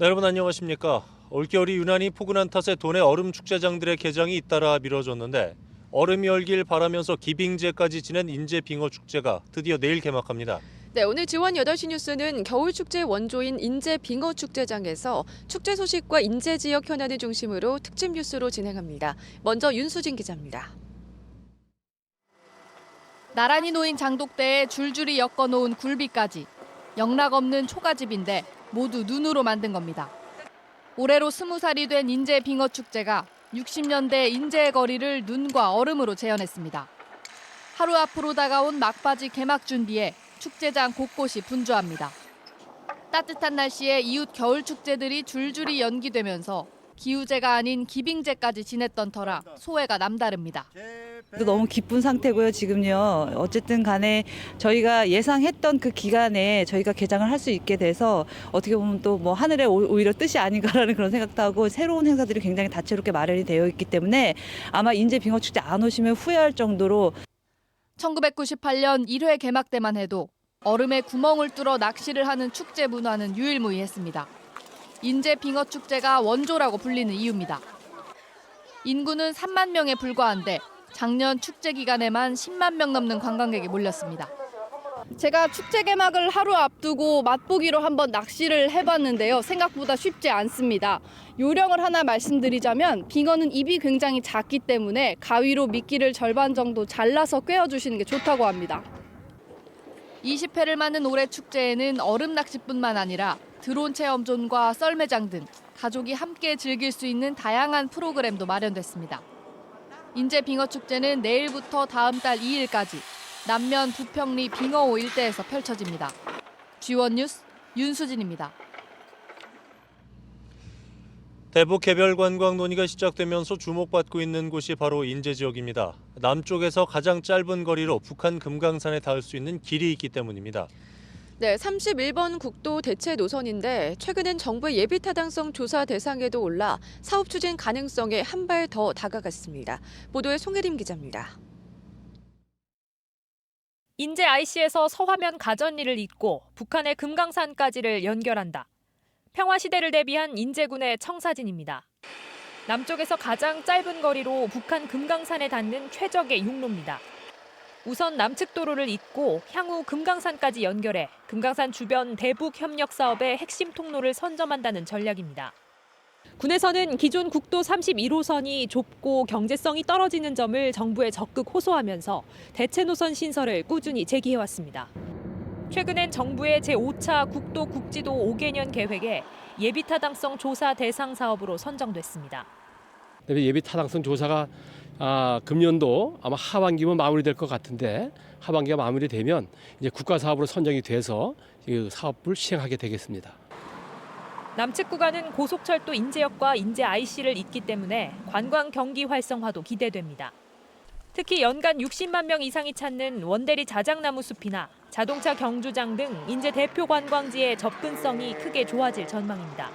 네, 여러분 안녕하십니까. 올겨울이 유난히 포근한 탓에 도내 얼음 축제장들의 개장이 잇따라 미뤄졌는데 얼음이 얼길 바라면서 기빙제까지 지낸 인제 빙어 축제가 드디어 내일 개막합니다. 네, 오늘 지원 8시 뉴스는 겨울축제 원조인 인제 빙어 축제장에서 축제 소식과 인제 지역 현안을 중심으로 특집 뉴스로 진행합니다. 먼저 윤수진 기자입니다. 나란히 놓인 장독대에 줄줄이 엮어놓은 굴비까지 영락 없는 초가집인데 모두 눈으로 만든 겁니다. 올해로 20살이 된 인제 빙어 축제가 60년대 인제의 거리를 눈과 얼음으로 재현했습니다. 하루 앞으로 다가온 막바지 개막 준비에 축제장 곳곳이 분주합니다. 따뜻한 날씨에 이웃 겨울 축제들이 줄줄이 연기되면서 기우제가 아닌 기빙제까지 지냈던 터라 소회가 남다릅니다. 너무 기쁜 상태고요, 지금요. 어쨌든 간에 저희가 예상했던 그 기간에 저희가 개장을 할 수 있게 돼서 어떻게 보면 또 뭐 하늘에 오히려 뜻이 아닌가라는 그런 생각도 하고 새로운 행사들이 굉장히 다채롭게 마련이 되어 있기 때문에 아마 인제 빙어 축제 안 오시면 후회할 정도로 1998년 1회 개막 때만 해도 얼음에 구멍을 뚫어 낚시를 하는 축제 문화는 유일무이했습니다. 인제 빙어 축제가 원조라고 불리는 이유입니다. 인구는 3만 명에 불과한데 작년 축제 기간에만 10만 명 넘는 관광객이 몰렸습니다. 제가 축제 개막을 하루 앞두고 맛보기로 한번 낚시를 해봤는데요. 생각보다 쉽지 않습니다. 요령을 하나 말씀드리자면 빙어는 입이 굉장히 작기 때문에 가위로 미끼를 절반 정도 잘라서 꿰어주시는 게 좋다고 합니다. 20회를 맞는 올해 축제에는 얼음 낚시뿐만 아니라 드론 체험존과 썰매장 등 가족이 함께 즐길 수 있는 다양한 프로그램도 마련됐습니다. 인제 빙어 축제는 내일부터 다음 달 2일까지 남면 부평리 빙어호 일대에서 펼쳐집니다. G1 뉴스 윤수진입니다. 대북 개별 관광 논의가 시작되면서 주목받고 있는 곳이 바로 인제 지역입니다. 남쪽에서 가장 짧은 거리로 북한 금강산에 닿을 수 있는 길이 있기 때문입니다. 네, 31번 국도 대체 노선인데 최근엔 정부의 예비 타당성 조사 대상에도 올라 사업 추진 가능성에 한 발 더 다가갔습니다. 보도에 송혜림 기자입니다. 인제 IC에서 서화면 가전리를 잇고 북한의 금강산까지를 연결한다. 평화시대를 대비한 인제군의 청사진입니다. 남쪽에서 가장 짧은 거리로 북한 금강산에 닿는 최적의 육로입니다. 우선 남측 도로를 잇고 향후 금강산까지 연결해 금강산 주변 대북 협력 사업의 핵심 통로를 선점한다는 전략입니다. 군에서는 기존 국도 31호선이 좁고 경제성이 떨어지는 점을 정부에 적극 호소하면서 대체 노선 신설을 꾸준히 제기해왔습니다. 최근엔 정부의 제5차 국도 국지도 5개년 계획에 예비 타당성 조사 대상 사업으로 선정됐습니다. 예비 타당성 조사가 금년도 아마 하반기면 마무리될 것 같은데 하반기가 마무리되면 이제 국가 사업으로 선정이 돼서 이 사업을 시행하게 되겠습니다. 남측 구간은 고속철도 인제역과 인제 IC를 잇기 때문에 관광 경기 활성화도 기대됩니다. 특히 연간 60만 명 이상이 찾는 원대리 자작나무 숲이나 자동차 경주장 등 인제 대표 관광지의 접근성이 크게 좋아질 전망입니다.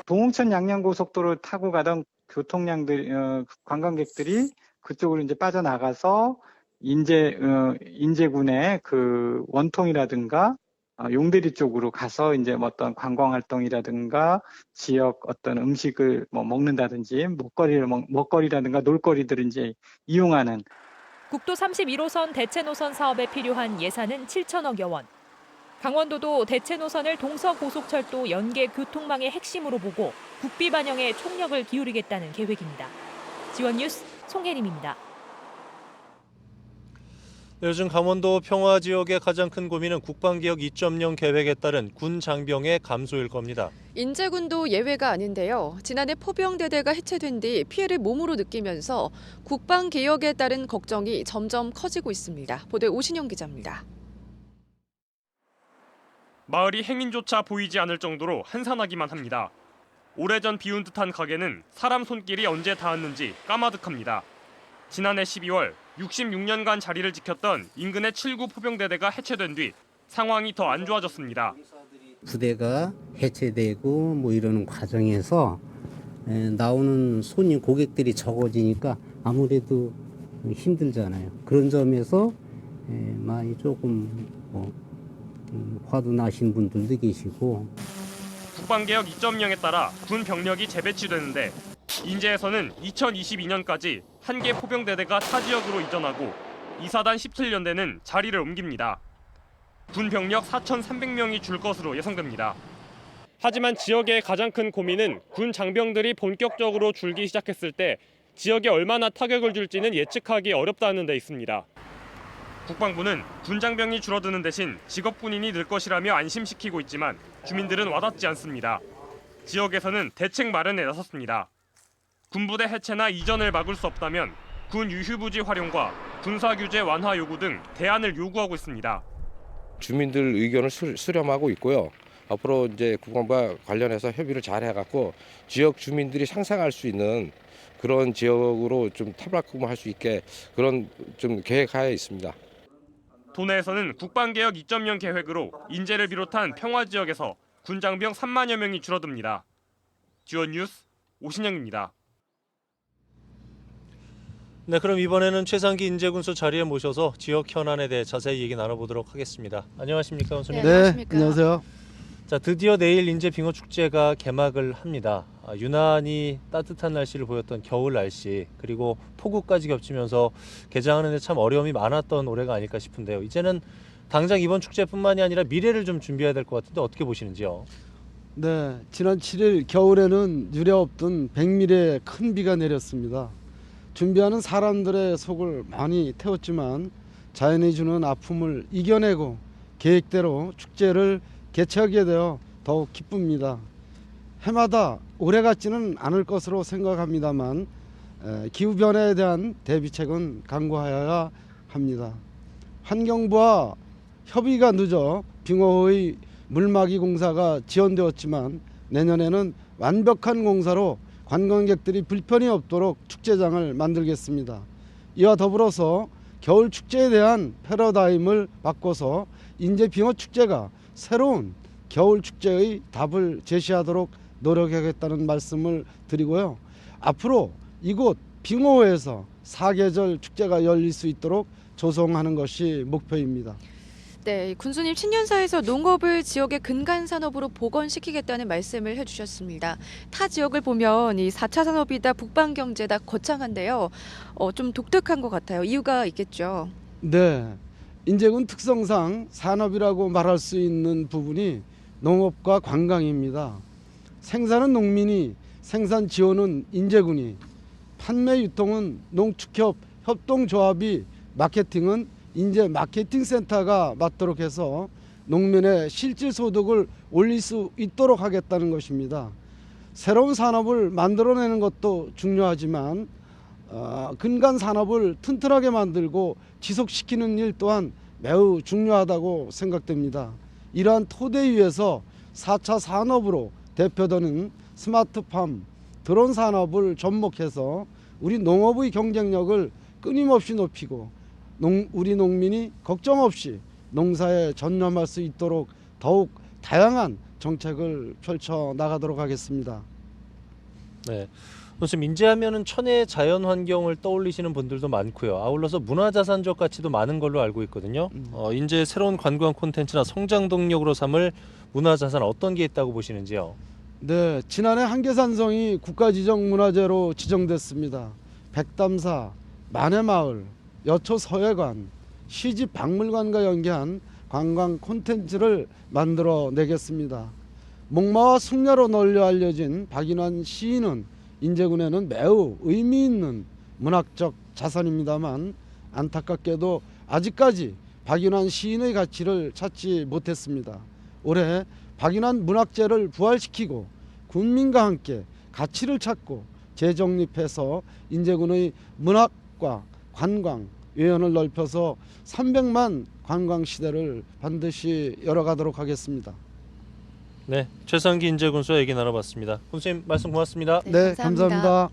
동홍천 양양고속도로를 타고 가던 관광객들이 그쪽으로 이제 빠져나가서 인제군의 그 원통이라든가 용대리 쪽으로 가서 이제 어떤 관광 활동이라든가 지역 어떤 음식을 먹는다든지 먹거리라든가 놀거리들을 이제 이용하는. 국도 31호선 대체 노선 사업에 필요한 예산은 7천억여 원. 강원도도 대체 노선을 동서고속철도 연계 교통망의 핵심으로 보고 국비 반영에 총력을 기울이겠다는 계획입니다. G1 뉴스 송혜림입니다. 요즘 강원도 평화 지역의 가장 큰 고민은 국방개혁 2.0 계획에 따른 군 장병의 감소일 겁니다. 인제군도 예외가 아닌데요. 지난해 포병대대가 해체된 뒤 피해를 몸으로 느끼면서 국방개혁에 따른 걱정이 점점 커지고 있습니다. 보도에 오신영 기자입니다. 마을이 행인조차 보이지 않을 정도로 한산하기만 합니다. 오래전 비운 듯한 가게는 사람 손길이 언제 닿았는지 까마득합니다. 지난해 12월 66년간 자리를 지켰던 인근의 7구 포병대대가 해체된 뒤 상황이 더 안 좋아졌습니다. 부대가 해체되고 뭐 이러는 과정에서 나오는 손님 고객들이 적어지니까 아무래도 힘들잖아요. 그런 점에서 많이 조금 화도 나신 분들도 계시고 국방개혁 2.0에 따라 군 병력이 재배치되는데 인제에서는 2022년까지 한 개 포병대대가 타 지역으로 이전하고 2사단 17연대는 자리를 옮깁니다. 군 병력 4,300명이 줄 것으로 예상됩니다. 하지만 지역의 가장 큰 고민은 군 장병들이 본격적으로 줄기 시작했을 때 지역에 얼마나 타격을 줄지는 예측하기 어렵다는 데 있습니다. 국방부는 군 장병이 줄어드는 대신 직업군인이 늘 것이라며 안심시키고 있지만 주민들은 와닿지 않습니다. 지역에서는 대책 마련에 나섰습니다. 군부대 해체나 이전을 막을 수 없다면 군 유휴부지 활용과 군사규제 완화 요구 등 대안을 요구하고 있습니다. 주민들 의견을 수렴하고 있고요. 앞으로 이제 국방부와 관련해서 협의를 잘 해갖고 지역 주민들이 상상할 수 있는 그런 지역으로 좀 탈바꿈할 수 있게 그런 좀 계획하에 있습니다. 도내에서는 국방개혁 2.0 계획으로 인제를 비롯한 평화 지역에서 군장병 3만여 명이 줄어듭니다. 지원 뉴스 오신영입니다. 네, 그럼 이번에는 최상기 인제군수 자리에 모셔서 지역 현안에 대해 자세히 얘기 나눠보도록 하겠습니다. 안녕하십니까, 군수님? 네, 안녕하십니까? 안녕하세요. 자, 드디어 내일 인제 빙어 축제가 개막을 합니다. 유난히 따뜻한 날씨를 보였던 겨울 날씨 그리고 폭우까지 겹치면서 개장하는 데 참 어려움이 많았던 올해가 아닐까 싶은데요. 이제는 당장 이번 축제뿐만이 아니라 미래를 좀 준비해야 될 것 같은데 어떻게 보시는지요? 네, 지난 7일 겨울에는 유례없던 백미리의 큰 비가 내렸습니다. 준비하는 사람들의 속을 많이 태웠지만 자연이 주는 아픔을 이겨내고 계획대로 축제를 개최하게 되어 더욱 기쁩니다. 해마다 올해 같지는 않을 것으로 생각합니다만 기후변화에 대한 대비책은 강구하여야 합니다. 환경부와 협의가 늦어 빙어의 물막이 공사가 지연되었지만 내년에는 완벽한 공사로 관광객들이 불편이 없도록 축제장을 만들겠습니다. 이와 더불어서 겨울 축제에 대한 패러다임을 바꿔서 인제 빙어 축제가 새로운 겨울 축제의 답을 제시하도록 노력하겠다는 말씀을 드리고요. 앞으로 이곳 빙어호에서 사계절 축제가 열릴 수 있도록 조성하는 것이 목표입니다. 네, 군수님 신년사에서 농업을 지역의 근간 산업으로 복원시키겠다는 말씀을 해주셨습니다. 타 지역을 보면 이 4차 산업이다 북방 경제다 거창한데요. 좀 독특한 것 같아요. 이유가 있겠죠. 네, 인제군 특성상 산업이라고 말할 수 있는 부분이 농업과 관광입니다. 생산은 농민이, 생산 지원은 인제군이, 판매 유통은 농축협 협동조합이, 마케팅은 인제 마케팅 센터가 맡도록 해서 농민의 실질 소득을 올릴 수 있도록 하겠다는 것입니다. 새로운 산업을 만들어내는 것도 중요하지만 근간 산업을 튼튼하게 만들고 지속시키는 일 또한 매우 중요하다고 생각됩니다. 이러한 토대 위에서 4차 산업으로 대표되는 스마트팜, 드론 산업을 접목해서 우리 농업의 경쟁력을 끊임없이 높이고 우리 농민이 걱정 없이 농사에 전념할 수 있도록 더욱 다양한 정책을 펼쳐 나가도록 하겠습니다. 네. 선생님, 인제하면은 천혜의 자연 환경을 떠올리시는 분들도 많고요. 아울러서 문화자산적 가치도 많은 걸로 알고 있거든요. 인제 새로운 관광 콘텐츠나 성장 동력으로 삼을 문화자산 어떤 게 있다고 보시는지요? 네, 지난해 한계산성이 국가지정문화재로 지정됐습니다. 백담사, 만해마을, 여초서예관, 시집박물관과 연계한 관광 콘텐츠를 만들어 내겠습니다. 목마와 숙녀로 널려 알려진 박인환 시인은 인제군에는 매우 의미 있는 문학적 자산입니다만 안타깝게도 아직까지 박인환 시인의 가치를 찾지 못했습니다. 올해 박인환 문학재를 부활시키고 군민과 함께 가치를 찾고 재정립해서 인제군의 문학과 관광 외연을 넓혀서 300만 관광 시대를 반드시 열어가도록 하겠습니다. 네, 최상기 인제군수와 얘기 나눠봤습니다. 군수님 말씀 고맙습니다. 네, 감사합니다.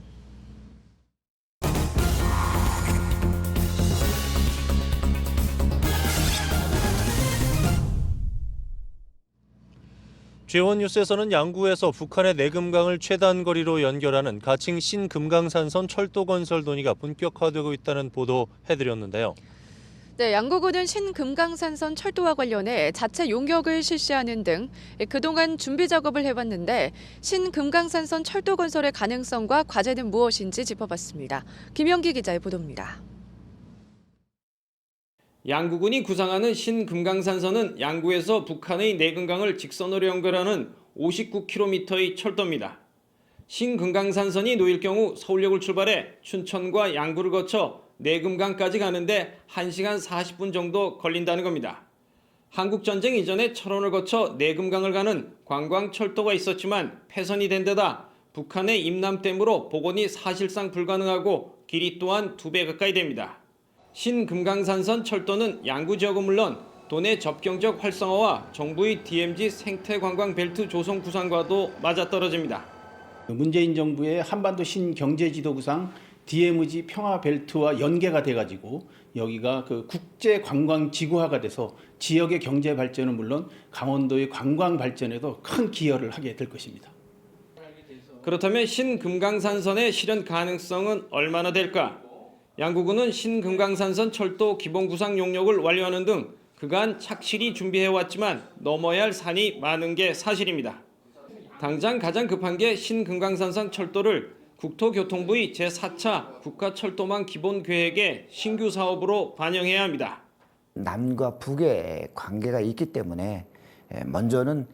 J1 뉴스에서는 양구에서 북한의 내금강을 최단 거리로 연결하는 가칭 신금강산선 철도 건설 논의가 본격화되고 있다는 보도 해드렸는데요. 네, 양구군은 신금강산선 철도와 관련해 자체 용역을 실시하는 등 그동안 준비 작업을 해봤는데 신금강산선 철도 건설의 가능성과 과제는 무엇인지 짚어봤습니다. 김영기 기자의 보도입니다. 양구군이 구상하는 신금강산선은 양구에서 북한의 내금강을 직선으로 연결하는 59km의 철도입니다. 신금강산선이 놓일 경우 서울역을 출발해 춘천과 양구를 거쳐 내금강까지 가는데 1시간 40분 정도 걸린다는 겁니다. 한국전쟁 이전에 철원을 거쳐 내금강을 가는 관광철도가 있었지만 폐선이 된 데다 북한의 임남댐으로 복원이 사실상 불가능하고 길이 또한 2배 가까이 됩니다. 신금강산선 철도는 양구 지역은 물론 도내 접경적 활성화와 정부의 DMZ 생태관광벨트 조성 구상과도 맞아떨어집니다. 문재인 정부의 한반도 신경제지도 구상 DMZ 평화벨트와 연계가 돼가지고 여기가 그 국제 관광 지구화가 돼서 지역의 경제 발전은 물론 강원도의 관광 발전에도 큰 기여를 하게 될 것입니다. 그렇다면 신금강산선의 실현 가능성은 얼마나 될까? 양구군은 신금강산선 철도 기본 구상 용역을 완료하는 등 그간 착실히 준비해왔지만 넘어야 할 산이 많은 게 사실입니다. 당장 가장 급한 게 신금강산선 철도를 국토교통부의 제4차 국가철도망 기본계획에 신규 사업으로 반영해야 합니다. 남과 북의 관계가 있기 때문에 먼저는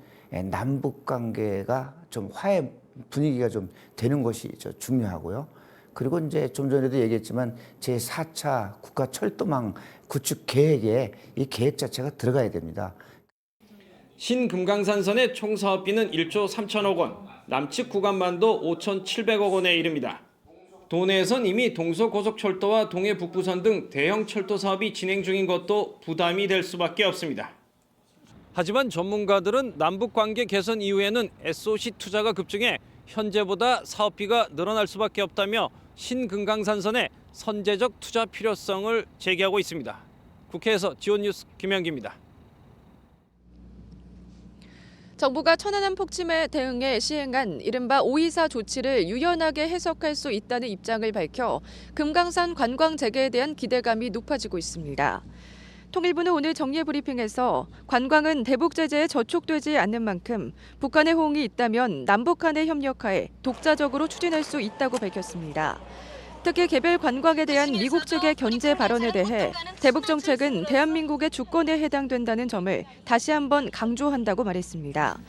남북 관계가 좀 화해 분위기가 좀 되는 것이 중요하고요. 그리고 이제 좀 전에도 얘기했지만 제4차 국가철도망 구축 계획에 이 계획 자체가 들어가야 됩니다. 신금강산선의 총 사업비는 1조 3천억 원, 남측 구간만도 5,700억 원에 이릅니다. 도내에선 이미 동서고속철도와 동해북부선 등 대형 철도 사업이 진행 중인 것도 부담이 될 수밖에 없습니다. 하지만 전문가들은 남북관계 개선 이후에는 SOC 투자가 급증해 현재보다 사업비가 늘어날 수밖에 없다며 신금강산선의 선제적 투자 필요성을 제기하고 있습니다. 국회에서 지원뉴스 김영기입니다. 정부가 천안함 폭침에 대응해 시행한 이른바 524 조치를 유연하게 해석할 수 있다는 입장을 밝혀 금강산 관광 재개에 대한 기대감이 높아지고 있습니다. 통일부는 오늘 정례브리핑에서 관광은 대북 제재에 저촉되지 않는 만큼 북한의 호응이 있다면 남북 간의 협력하에 독자적으로 추진할 수 있다고 밝혔습니다. 특히 개별 관광에 대한 미국 측의 견제 발언에 대해 대북 정책은 대한민국의 주권에 해당된다는 점을 다시 한번 강조한다고 말했습니다.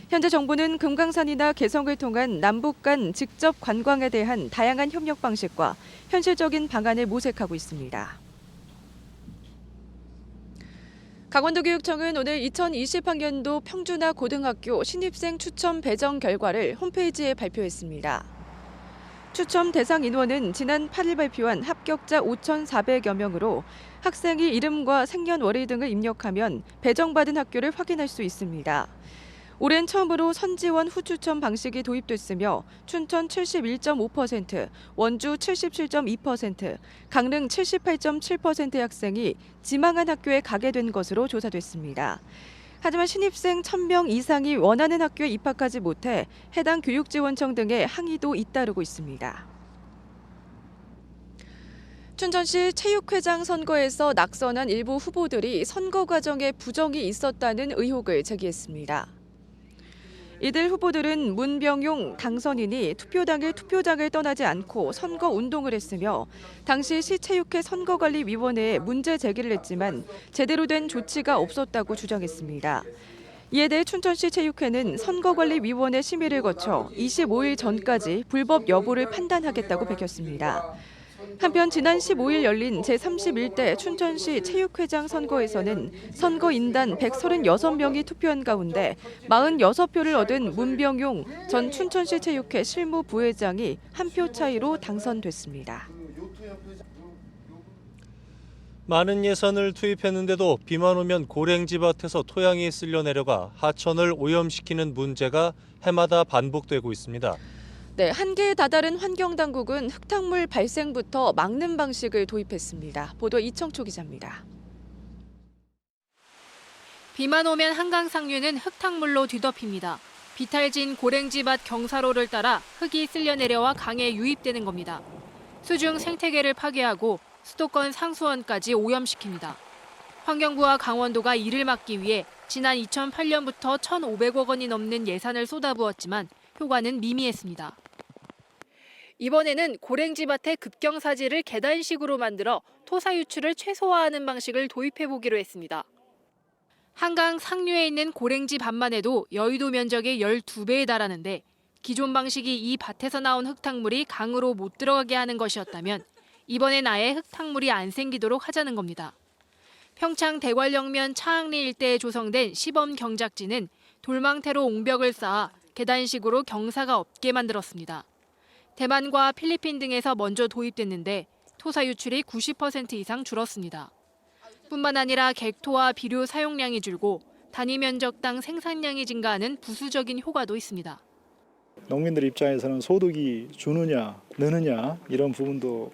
현재 정부는 금강산이나 개성을 통한 남북 간 직접 관광에 대한 다양한 협력 방식과 현실적인 방안을 모색하고 있습니다. 강원도교육청은 오늘 2020학년도 평준화 고등학교 신입생 추첨 배정 결과를 홈페이지에 발표했습니다. 추첨 대상 인원은 지난 8일 발표한 합격자 5,400여 명으로 학생이 이름과 생년월일 등을 입력하면 배정받은 학교를 확인할 수 있습니다. 올해는 처음으로 선지원 후추첨 방식이 도입됐으며 춘천 71.5%, 원주 77.2%, 강릉 78.7%의 학생이 지망한 학교에 가게 된 것으로 조사됐습니다. 하지만 신입생 1,000명 이상이 원하는 학교에 입학하지 못해 해당 교육지원청 등의 항의도 잇따르고 있습니다. 춘천시 체육회장 선거에서 낙선한 일부 후보들이 선거 과정에 부정이 있었다는 의혹을 제기했습니다. 이들 후보들은 문병용 당선인이 투표 당일 투표장을 떠나지 않고 선거 운동을 했으며 당시 시체육회 선거관리위원회에 문제 제기를 했지만 제대로 된 조치가 없었다고 주장했습니다. 이에 대해 춘천시 체육회는 선거관리위원회 심의를 거쳐 25일 전까지 불법 여부를 판단하겠다고 밝혔습니다. 한편 지난 15일 열린 제31대 춘천시 체육회장 선거에서는 선거인단 136명이 투표한 가운데 46표를 얻은 문병용 전 춘천시 체육회 실무부회장이 한 표 차이로 당선됐습니다. 많은 예산을 투입했는데도 비만 오면 고랭지밭에서 토양이 쓸려 내려가 하천을 오염시키는 문제가 해마다 반복되고 있습니다. 네, 한계에 다다른 환경당국은 흙탕물 발생부터 막는 방식을 도입했습니다. 보도 이청초 기자입니다. 비만 오면 한강 상류는 흙탕물로 뒤덮입니다. 비탈진 고랭지밭 경사로를 따라 흙이 쓸려 내려와 강에 유입되는 겁니다. 수중 생태계를 파괴하고 수도권 상수원까지 오염시킵니다. 환경부와 강원도가 이를 막기 위해 지난 2008년부터 1,500억 원이 넘는 예산을 쏟아부었지만 효과는 미미했습니다. 이번에는 고랭지 밭의 급경사지를 계단식으로 만들어 토사 유출을 최소화하는 방식을 도입해보기로 했습니다. 한강 상류에 있는 고랭지 밭만 해도 여의도 면적의 12배에 달하는데 기존 방식이 이 밭에서 나온 흙탕물이 강으로 못 들어가게 하는 것이었다면 이번엔 아예 흙탕물이 안 생기도록 하자는 겁니다. 평창 대관령면 차항리 일대에 조성된 시범 경작지는 돌망태로 옹벽을 쌓아 계단식으로 경사가 없게 만들었습니다. 대만과 필리핀 등에서 먼저 도입됐는데 토사 유출이 90% 이상 줄었습니다. 뿐만 아니라 객토와 비료 사용량이 줄고 단위 면적당 생산량이 증가하는 부수적인 효과도 있습니다. 농민들 입장에서는 소득이 주느냐 느느냐 이런 부분도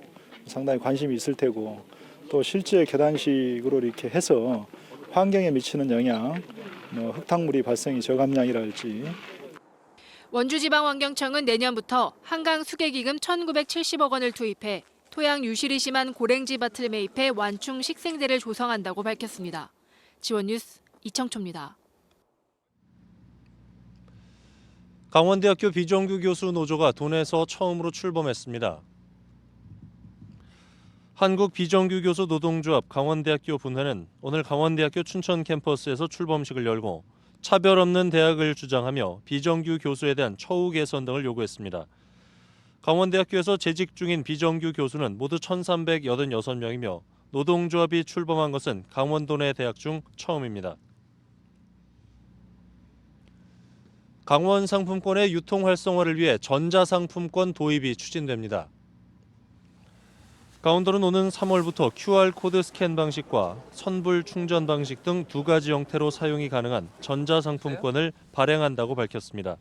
상당히 관심이 있을 테고 또 실제 계단식으로 이렇게 해서 환경에 미치는 영향, 흙탕물이 발생이 저감량이랄지. 원주지방환경청은 내년부터 한강 수계기금 1,970억 원을 투입해 토양 유실이 심한 고랭지 밭을 매입해 완충 식생대를 조성한다고 밝혔습니다. 지원뉴스 이청초입니다. 강원대학교 비정규 교수 노조가 도내에서 처음으로 출범했습니다. 한국 비정규 교수 노동조합 강원대학교 분회는 오늘 강원대학교 춘천 캠퍼스에서 출범식을 열고 차별 없는 대학을 주장하며 비정규 교수에 대한 처우 개선 등을 요구했습니다. 강원대학교에서 재직 중인 비정규 교수는 모두 1,386명이며 노동조합이 출범한 것은 강원도 내 대학 중 처음입니다. 강원 상품권의 유통 활성화를 위해 전자상품권 도입이 추진됩니다. 강원도는 오는 3월부터 QR코드 스캔 방식과 선불 충전 방식 등 두 가지 형태로 사용이 가능한 전자상품권을 발행한다고 밝혔습니다.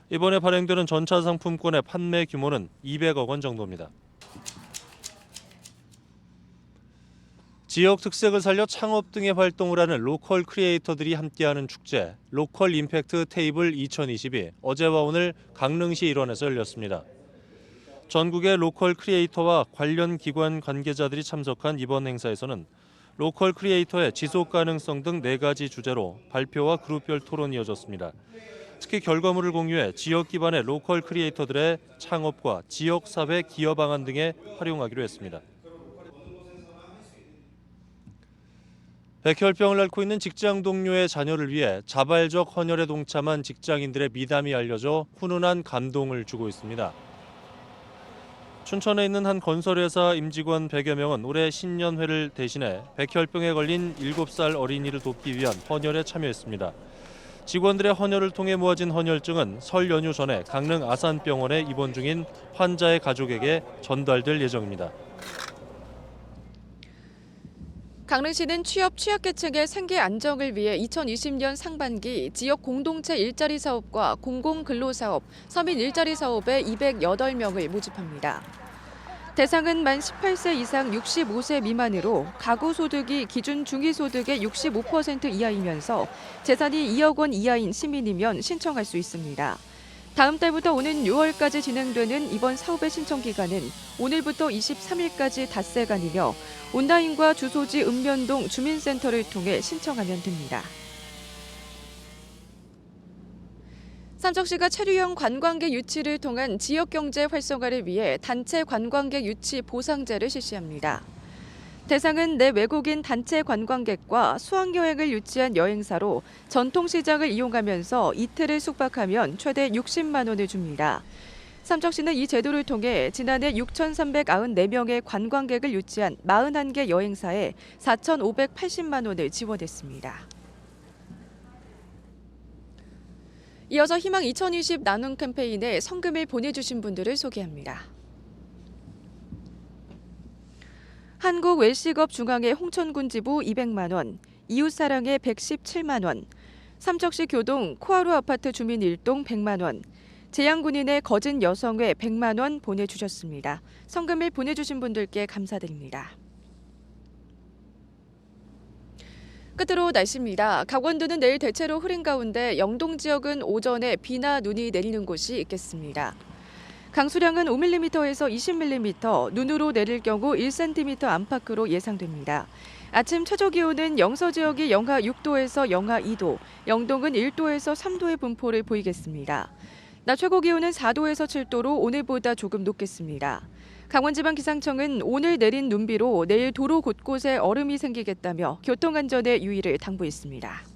이번에 발행되는 전자상품권의 판매 규모는 200억 원 정도입니다. 지역 특색을 살려 창업 등의 활동을 하는 로컬 크리에이터들이 함께하는 축제 로컬 임팩트 테이블 2022 어제와 오늘 강릉시 일원에서 열렸습니다. 전국의 로컬 크리에이터와 관련 기관 관계자들이 참석한 이번 행사에서는 로컬 크리에이터의 지속 가능성 등 4가지 주제로 발표와 그룹별 토론이 이어졌습니다. 특히 결과물을 공유해 지역 기반의 로컬 크리에이터들의 창업과 지역사회 기여 방안 등에 활용하기로 했습니다. 백혈병을 앓고 있는 직장 동료의 자녀를 위해 자발적 헌혈에 동참한 직장인들의 미담이 알려져 훈훈한 감동을 주고 있습니다. 춘천에 있는 한 건설회사 임직원 100여 명은 올해 신년회를 대신해 백혈병에 걸린 7살 어린이를 돕기 위한 헌혈에 참여했습니다. 직원들의 헌혈을 통해 모아진 헌혈증은 설 연휴 전에 강릉 아산병원에 입원 중인 환자의 가족에게 전달될 예정입니다. 강릉시는 취약계층의 생계 안정을 위해 2020년 상반기 지역 공동체 일자리 사업과 공공근로사업, 서민 일자리 사업에 208명을 모집합니다. 대상은 만 18세 이상 65세 미만으로 가구 소득이 기준 중위소득의 65% 이하이면서 재산이 2억 원 이하인 시민이면 신청할 수 있습니다. 다음 달부터 오는 6월까지 진행되는 이번 사업의 신청 기간은 오늘부터 23일까지 닷새간이며 온라인과 주소지 읍면동 주민센터를 통해 신청하면 됩니다. 삼척시가 체류형 관광객 유치를 통한 지역경제 활성화를 위해 단체 관광객 유치 보상제를 실시합니다. 대상은 내 외국인 단체 관광객과 수학여행을 유치한 여행사로 전통시장을 이용하면서 이틀을 숙박하면 최대 60만 원을 줍니다. 삼척시는 이 제도를 통해 지난해 6,394명의 관광객을 유치한 41개 여행사에 4,580만 원을 지원했습니다. 이어서 희망 2020 나눔 캠페인에 성금을 보내주신 분들을 소개합니다. 한국 웰시겁 중앙회 홍천군 지부 200만 원, 이웃사랑회 117만 원, 삼척시 교동 코하루 아파트 주민 1동 100만 원, 제양군인의 거진 여성회 100만 원 보내주셨습니다. 성금을 보내주신 분들께 감사드립니다. 끝으로 날씨입니다. 강원도는 내일 대체로 흐린 가운데 영동 지역은 오전에 비나 눈이 내리는 곳이 있겠습니다. 강수량은 5mm에서 20mm, 눈으로 내릴 경우 1cm 안팎으로 예상됩니다. 아침 최저 기온은 영서 지역이 영하 6도에서 영하 2도, 영동은 1도에서 3도의 분포를 보이겠습니다. 낮 최고 기온은 4도에서 7도로 오늘보다 조금 높겠습니다. 강원지방기상청은 오늘 내린 눈비로 내일 도로 곳곳에 얼음이 생기겠다며 교통안전에 유의를 당부했습니다.